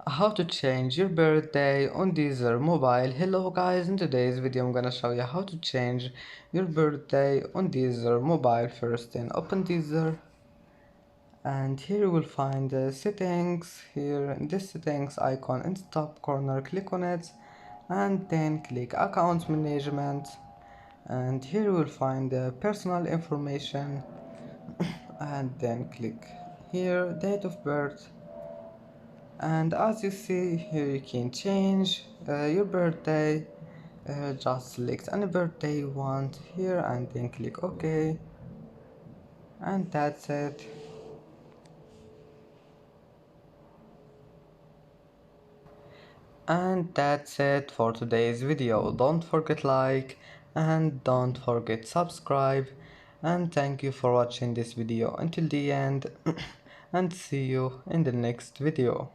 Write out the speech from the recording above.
How to change your birthday on Deezer mobile. Hello guys, in today's video I'm gonna show you how to change your birthday on Deezer mobile. First then open Deezer, and here you will find the settings. Here in this settings icon in the top corner, click on it and then click account management, and here you will find the personal information and then click here date of birth. And as you see here, you can change your birthday. Just select any birthday you want here and then click OK, and that's it. And that's it for today's video. Don't forget like and don't forget subscribe, and thank you for watching this video until the end and see you in the next video.